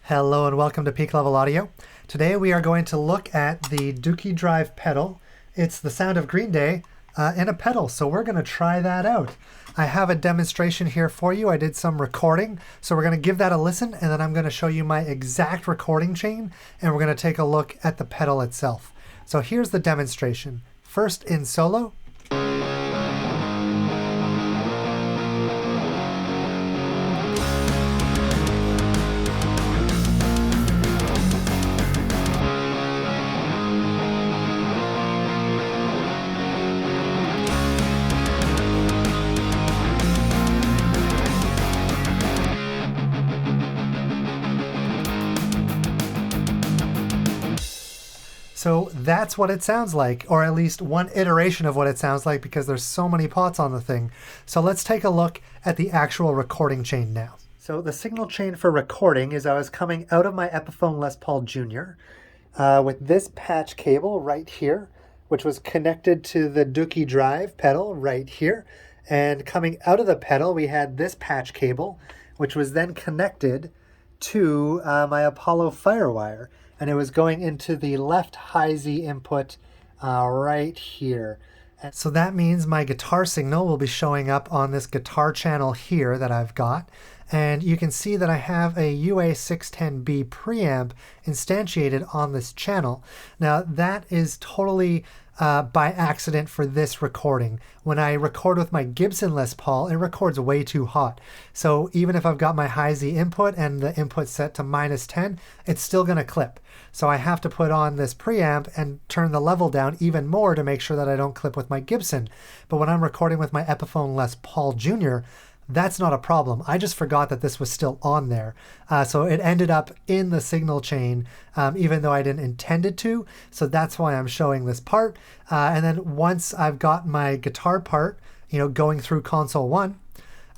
Hello and welcome to Peak Level Audio. Today we are going to look at the Dookie Drive pedal. It's the sound of Green Day in a pedal, so we're going to try that out. I have a demonstration here for you. I did some recording, so we're going to give that a listen, and then I'm going to show you my exact recording chain, and we're going to take a look at the pedal itself. So here's the demonstration. First in solo. So that's what it sounds like, or at least one iteration of what it sounds like, because there's so many pots on the thing. So let's take a look at the actual recording chain now. So the signal chain for recording is I was coming out of my Epiphone Les Paul Jr. With this patch cable right here, which was connected to the Dookie Drive pedal right here. And coming out of the pedal, we had this patch cable, which was then connected to my Apollo Firewire. And it was going into the left high Z input right here. And so that means my guitar signal will be showing up on this guitar channel here that I've got. And you can see that I have a UA610B preamp instantiated on this channel. Now that is totally by accident for this recording. When I record with my Gibson Les Paul, it records way too hot. So even if I've got my high Z input and the input set to -10, it's still going to clip. So I have to put on this preamp and turn the level down even more to make sure that I don't clip with my Gibson. But when I'm recording with my Epiphone Les Paul Jr., that's not a problem. I just forgot that this was still on there. So it ended up in the signal chain, even though I didn't intend it to. So that's why I'm showing this part. And then once I've got my guitar part, going through console 1,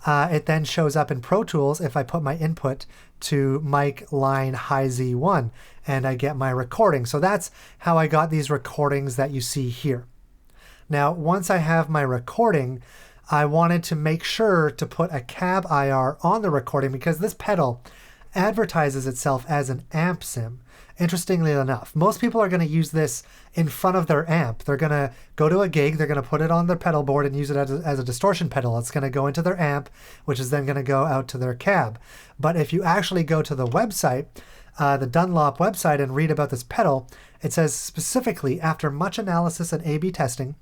it then shows up in Pro Tools if I put my input to mic line high Z1 and I get my recording. So that's how I got these recordings that you see here. Now, once I have my recording, I wanted to make sure to put a cab IR on the recording because this pedal advertises itself as an amp sim. Interestingly enough, most people are going to use this in front of their amp. They're going to go to a gig, they're going to put it on their pedal board and use it as a distortion pedal. It's going to go into their amp, which is then going to go out to their cab. But if you actually go to the website, the Dunlop website, and read about this pedal, it says specifically, after much analysis and A/B testing,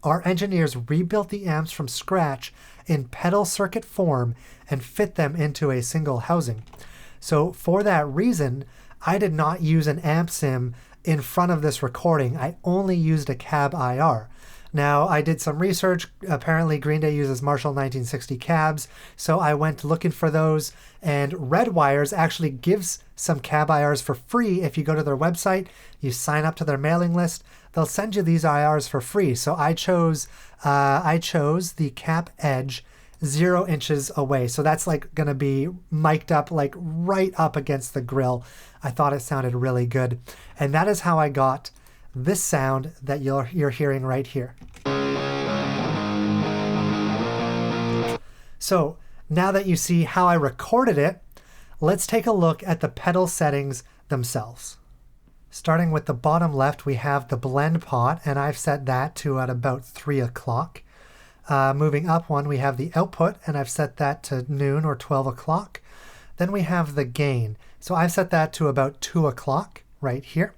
our engineers rebuilt the amps from scratch in pedal circuit form and fit them into a single housing. So for that reason, I did not use an amp sim in front of this recording. I only used a cab IR. Now, I did some research. Apparently, Green Day uses Marshall 1960 cabs, so I went looking for those, and Redwires actually gives some cab IRs for free. If you go to their website, you sign up to their mailing list, they'll send you these IRs for free. So I chose the Cap Edge 0 inches away. So that's like going to be mic'd up like right up against the grill. I thought it sounded really good. And that is how I got this sound that you're hearing right here. So now that you see how I recorded it, let's take a look at the pedal settings themselves. Starting with the bottom left, we have the blend pot, and I've set that to at about 3 o'clock. Moving up one, we have the output, and I've set that to noon or 12 o'clock. Then we have the gain. So I've set that to about 2 o'clock right here.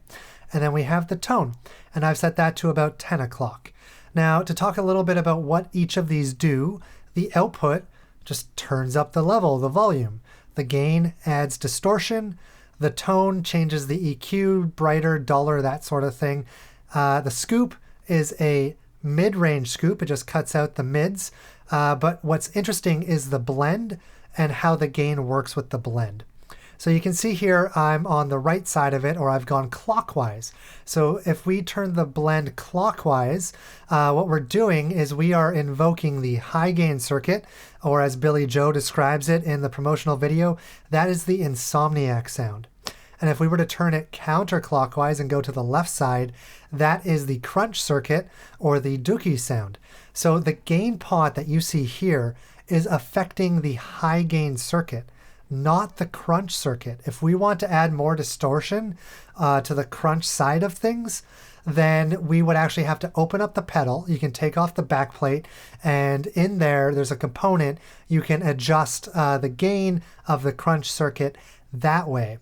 And then we have the tone, and I've set that to about 10 o'clock. Now, to talk a little bit about what each of these do, the output just turns up the level, the volume. The gain adds distortion. The tone changes the EQ, brighter, duller, that sort of thing. The scoop is a mid-range scoop. It just cuts out the mids. But what's interesting is the blend and how the gain works with the blend. So you can see here I'm on the right side of it, or I've gone clockwise. So if we turn the blend clockwise, what we're doing is we are invoking the high gain circuit, or as Billy Joe describes it in the promotional video, that is the Insomniac sound. And if we were to turn it counterclockwise and go to the left side, that is the crunch circuit, or the Dookie sound. So the gain pot that you see here is affecting the high gain circuit. not the crunch circuit. If we want to add more distortion to the crunch side of things, then we would actually have to open up the pedal. You can take off the back plate, and in there's a component you can adjust the gain of the crunch circuit that way.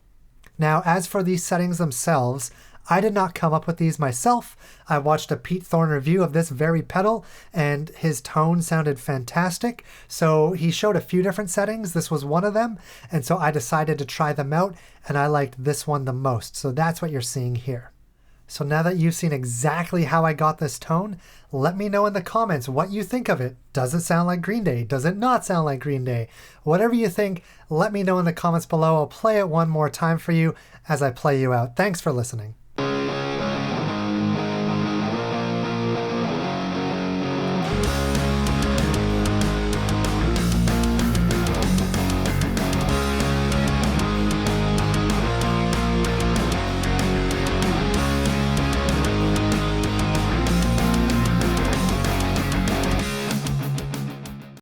Now, as for these settings themselves, I did not come up with these myself. I watched a Pete Thorne review of this very pedal, and his tone sounded fantastic. So he showed a few different settings. This was one of them. And so I decided to try them out, and I liked this one the most. So that's what you're seeing here. So now that you've seen exactly how I got this tone, let me know in the comments what you think of it. Does it sound like Green Day? Does it not sound like Green Day? Whatever you think, let me know in the comments below. I'll play it one more time for you as I play you out. Thanks for listening.